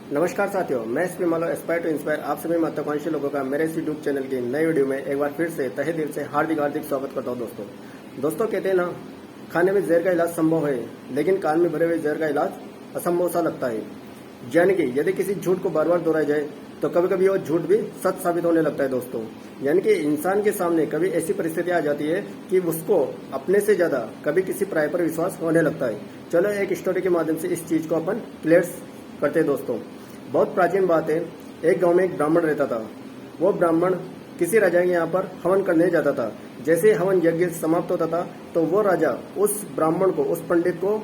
नमस्कार साथियों, मैं एसपी मालो एस्पायर टू इंस्पायर आप सभी महत्वाकांक्षी लोगों का मेरे इस यूट्यूब चैनल की नई वीडियो में एक बार फिर से तहे दिल से हार्दिक हार्दिक स्वागत करता हूं। दोस्तों कहते हैं ना, खाने में जहर का इलाज संभव है, लेकिन कान में भरे हुए जहर का इलाज असंभव सा लगता है। यानी कि यदि किसी झूठ को बार बार दोहराया जाए तो कभी कभी वो झूठ भी सच साबित होने लगता है। दोस्तों यानी कि इंसान के सामने कभी ऐसी परिस्थिति आ जाती है कि उसको अपने से ज्यादा कभी किसी पराये पर विश्वास होने लगता है। चलो एक स्टोरी के माध्यम से इस चीज को अपन क्लियर करते हैं। दोस्तों बहुत प्राचीन बात है, एक गांव में एक ब्राह्मण रहता था। वो ब्राह्मण किसी राजा के यहाँ पर हवन करने जाता था। जैसे हवन यज्ञ समाप्त होता था तो वो राजा उस ब्राह्मण को, उस पंडित को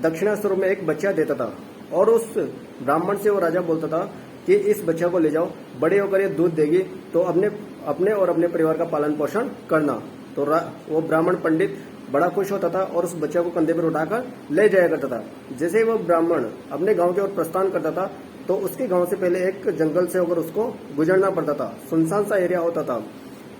दक्षिणा स्वरूप में एक बच्चा देता था और उस ब्राह्मण से वो राजा बोलता था कि इस बच्चा को ले जाओ, बड़े होकर ये दूध देगी तो अपने और अपने परिवार का पालन पोषण करना। तो वो ब्राह्मण पंडित बड़ा खुश होता था और उस बच्चा को कंधे पर उठाकर ले जाया करता था। जैसे ही वो ब्राह्मण अपने गांव की ओर प्रस्थान करता था तो उसके गांव से पहले एक जंगल से होकर उसको गुजरना पड़ता था। सुनसान सा एरिया होता था।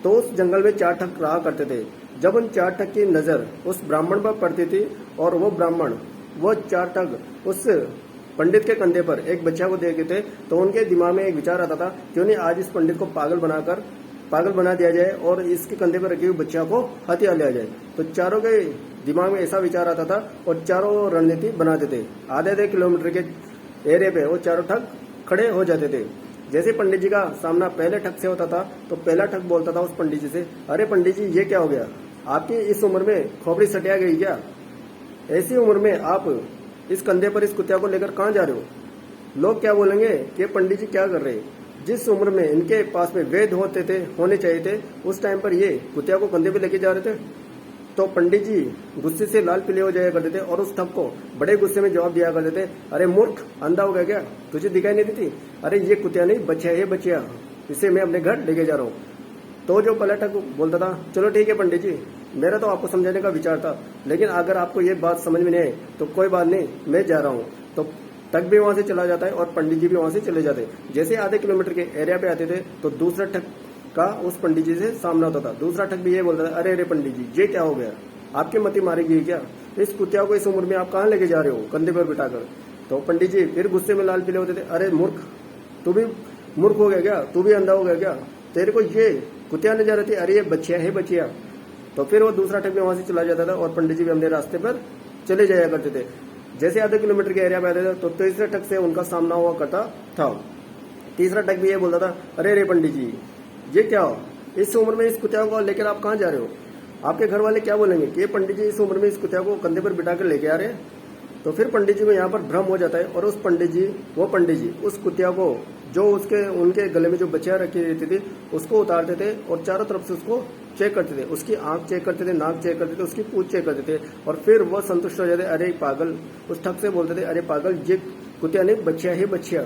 तो उस जंगल में 4 ठग रहा करते थे। जब उन 4 ठग की नजर उस ब्राह्मण पर पड़ती थी और वो ब्राह्मण वो 4 ठग उस पंडित के कंधे पर एक बच्चा को देखते थे तो उनके दिमाग में एक विचार आता था, क्यों नहीं आज इस पंडित को पागल बना दिया जाए और इसके कंधे पर रखे हुए बच्चा को हत्या लिया जाए। तो चारों के दिमाग में ऐसा विचार आता था और चारों रणनीति बनाते थे। आधे किलोमीटर के एरिया पे वो चारों ठग खड़े हो जाते थे। जैसे पंडित जी का सामना पहले ठग से होता था तो पहला ठग बोलता था उस पंडित जी से, अरे पंडित जी ये क्या हो गया, आपकी इस उम्र में खोपड़ी सटिया गई क्या? ऐसी उम्र में आप इस कंधे पर इस कुत्तिया को लेकर कहाँ जा रहे हो? लोग क्या बोलेंगे कि पंडित जी क्या कर रहे हैं? जिस उम्र में इनके पास में वेद होने चाहिए थे उस टाइम पर ये कुत्तिया को कंधे पे लेके जा रहे थे। तो पंडित जी गुस्से से लाल पीले हो जाया करते थे और उस ठग को बड़े गुस्से में जवाब दिया करते थे, अरे मूर्ख, अंधा हो गया क्या? तुझे दिखाई नहीं देती? अरे ये कुत्तिया नहीं बच्चा है, बच्चिया, इसे मैं अपने घर लेके जा रहा हूँ। तो जो पहला ठग बोलता था, चलो ठीक है पंडित जी, मेरा तो आपको समझाने का विचार था, लेकिन अगर आपको ये बात समझ में नहीं आए तो कोई बात नहीं, मैं जा रहा हूँ। तो ठग भी वहां से चला जाता है और पंडित जी भी वहां से चले जाते। जैसे आधे किलोमीटर के एरिया पे आते थे तो दूसरा ठग का उस पंडित जी से सामना होता था। दूसरा ठग भी ये बोलता था, अरे पंडित जी ये क्या हो गया, आपकी मती मारेगी क्या? इस कुत्तिया को इस उम्र में आप कहाँ लेके जा रहे हो कंधे पर बिठाकर? तो पंडित जी फिर गुस्से में लाल पीले होते थे, अरे मूर्ख, तू भी मूर्ख हो गया क्या? तू भी अंधा हो गया क्या? तेरे को ये कुत्तिया नहीं जा रही थी? अरे ये बच्चिया है, बच्चिया। तो फिर वो दूसरा ठग भी वहां से चला जाता था और पंडित जी भी अपने रास्ते पर चले जाया करते थे। जैसे आधे किलोमीटर के एरिया में आते थे तो तीसरे ठग से उनका सामना हुआ करता था। तीसरा ठग भी ये बोलता था, अरे पंडित जी ये क्या हो, इस उम्र में इस कुत्तिया को लेकर आप कहाँ जा रहे हो? आपके घर वाले क्या बोलेंगे कि पंडित जी इस उम्र में इस कुत्तिया को कंधे पर बिठा कर लेके आ रहे हैं? तो फिर पंडित जी को यहाँ पर भ्रम हो जाता है और वो पंडित जी उस कुत्तिया को जो उनके गले में जो बच्चियां रखी रहती थी उसको उतारते थे और चारों तरफ से उसको चेक करते थे। उसकी आंख चेक करते थे, नाक चेक करते थे, उसकी पूंछ चेक करते थे और फिर वो संतुष्ट हो जाते, अरे पागल, उस ठग से बोलते थे, अरे पागल ये कुत्तिया नहीं बच्चिया है, बच्चिया।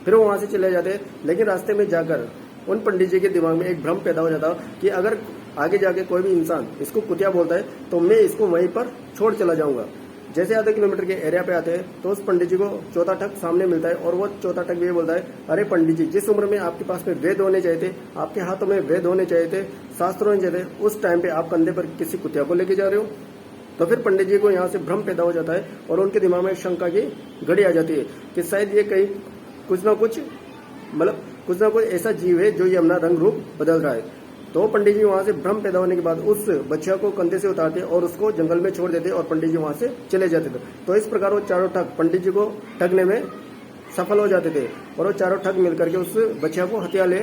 फिर वो वहां से चले जाते। लेकिन रास्ते में जाकर उन पंडित जी के दिमाग में एक भ्रम पैदा हो जाता कि अगर आगे जाके कोई भी इंसान इसको कुत्तिया बोलता है तो मैं इसको वहीं पर छोड़ चला जाऊंगा। जैसे आधे किलोमीटर के एरिया पे आते हैं तो उस पंडित जी को चौथा ठग सामने मिलता है और वो चौथा ठग ये बोलता है, अरे पंडित जी जिस उम्र में आपके पास में वेद होने चाहिए थे, आपके हाथों में वेद होने चाहिए थे, शास्त्र होने चाहिए थे, उस टाइम पे आप कंधे पर किसी कुत्तिया को लेके जा रहे हो। तो फिर पंडित जी को यहाँ से भ्रम पैदा हो जाता है और उनके दिमाग में शंका की घड़ी आ जाती है कि शायद ये कहीं कुछ ना कुछ ऐसा जीव है जो ये अपना रंग रूप बदल रहा है। तो पंडित जी वहां से भ्रम पैदा होने के बाद उस बच्चा को कंधे से उतारते और उसको जंगल में छोड़ देते और पंडित जी वहां से चले जाते थे। तो इस प्रकार वो चारों ठग पंडित जी को ठगने में सफल हो जाते थे और वो चारों ठग मिलकर के उस बच्चा को हत्या ले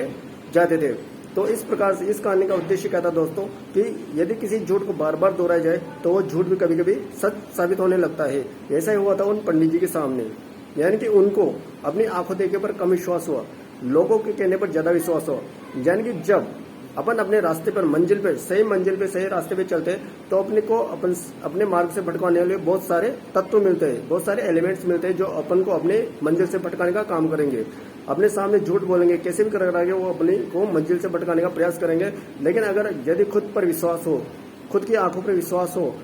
जाते थे। तो इस प्रकार से इस कहानी का उद्देश्य क्या था दोस्तों कि यदि किसी झूठ को बार बार दोहराया जाए तो वो झूठ भी कभी कभी सच साबित होने लगता है। ऐसा ही हुआ था उन पंडित जी के सामने, यानी कि उनको अपनी आंखों देखे पर कम विश्वास हुआ, लोगों के कहने पर ज्यादा विश्वास हुआ। यानी कि जब अपन अपने रास्ते पर सही मंजिल पे सही रास्ते पे चलते हैं तो अपने मार्ग से भटकाने वाले बहुत सारे तत्व मिलते हैं, बहुत सारे एलिमेंट्स मिलते हैं जो अपन को अपने मंजिल से भटकाने का काम करेंगे। अपने सामने झूठ बोलेंगे, कैसे भी कराएंगे वो अपने को मंजिल से भटकाने का प्रयास करेंगे। लेकिन अगर यदि खुद पर विश्वास हो, खुद की आंखों पर विश्वास हो,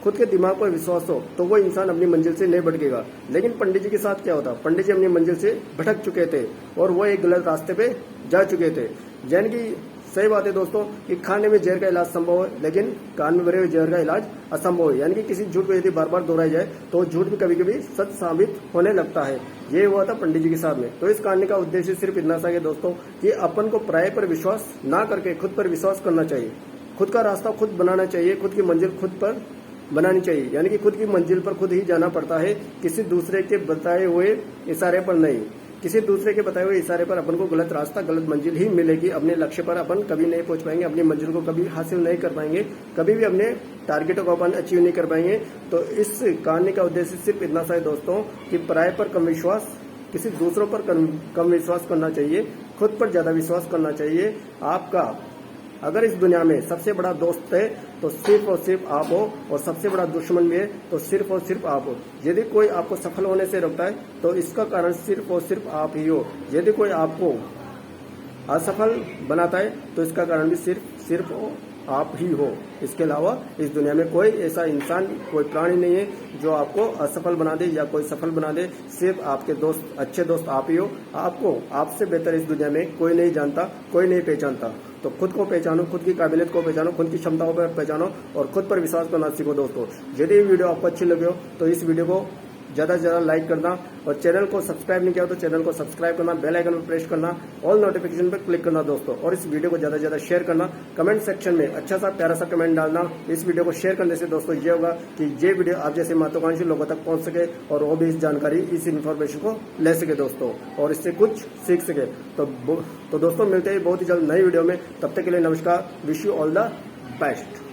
खुद के दिमाग पर विश्वास हो तो वो इंसान अपनी मंजिल से नहीं भटकेगा। लेकिन पंडित जी के साथ क्या होता, पंडित जी अपनी मंजिल से भटक चुके थे और वो एक गलत रास्ते पे जा चुके थे। यानी कि सही बात है दोस्तों कि खाने में जहर का इलाज संभव है, लेकिन कान में भरे हुए जहर का इलाज असंभव है। यानी कि किसी झूठ को यदि बार बार दोहराया जाए तो झूठ भी कभी कभी सच साबित होने लगता है। ये हुआ था पंडित जी के साथ में। तो इस कहानी का उद्देश्य सिर्फ इतना सा है दोस्तों कि अपन को पराये पर विश्वास ना करके खुद पर विश्वास करना चाहिए, खुद का रास्ता खुद बनाना चाहिए, खुद की मंजिल खुद पर बनानी चाहिए। यानी कि खुद की मंजिल पर खुद ही जाना पड़ता है, किसी दूसरे के बताए हुए इशारे पर नहीं। किसी दूसरे के बताए हुए इशारे पर अपन को गलत रास्ता, गलत मंजिल ही मिलेगी। अपने लक्ष्य पर अपन कभी नहीं पहुंच पाएंगे, अपनी मंजिल को कभी हासिल नहीं कर पाएंगे, कभी भी अपने टारगेटों को अपन अचीव नहीं कर पाएंगे। तो इस कहानी का उद्देश्य सिर्फ इतना सा है दोस्तों कि पराये पर कम विश्वास, किसी दूसरों पर कम विश्वास करना चाहिए, खुद पर ज्यादा विश्वास करना चाहिए। आपका अगर इस दुनिया में सबसे बड़ा दोस्त है तो सिर्फ और सिर्फ आप हो, और सबसे बड़ा दुश्मन भी है तो सिर्फ और सिर्फ आप हो। यदि कोई आपको सफल होने से रोकता है तो इसका कारण सिर्फ और सिर्फ आप ही हो। यदि कोई आपको असफल बनाता है तो इसका कारण भी सिर्फ आप ही हो। इसके अलावा इस दुनिया में कोई ऐसा इंसान, कोई प्राणी नहीं है जो आपको असफल बना दे या कोई सफल बना दे। सिर्फ आपके दोस्त, अच्छे दोस्त आप ही हो। आपको आपसे बेहतर इस दुनिया में कोई नहीं जानता, कोई नहीं पहचानता। तो खुद को पहचानो, खुद की काबिलियत को पहचानो, खुद की क्षमताओं पर पहचानो और खुद पर विश्वास करना सीखो दोस्तों। यदि ये वीडियो आपको अच्छी लगी हो तो इस वीडियो को ज्यादा से ज्यादा लाइक करना, और चैनल को सब्सक्राइब नहीं किया तो चैनल को सब्सक्राइब करना, बेल आइकन पर प्रेस करना, ऑल नोटिफिकेशन पर क्लिक करना दोस्तों। और इस वीडियो को ज्यादा से ज्यादा शेयर करना, कमेंट सेक्शन में अच्छा सा प्यारा सा कमेंट डालना। इस वीडियो को शेयर करने से दोस्तों ये होगा कि ये वीडियो आप जैसे महत्वाकांक्षी लोगों तक पहुंच सके और वो भी इस जानकारी, इस इन्फॉर्मेशन को ले सके दोस्तों, और इससे कुछ सीख सके। तो दोस्तों मिलते हैं बहुत ही जल्द नई वीडियो में। तब तक के लिए नमस्कार, wish you all the best.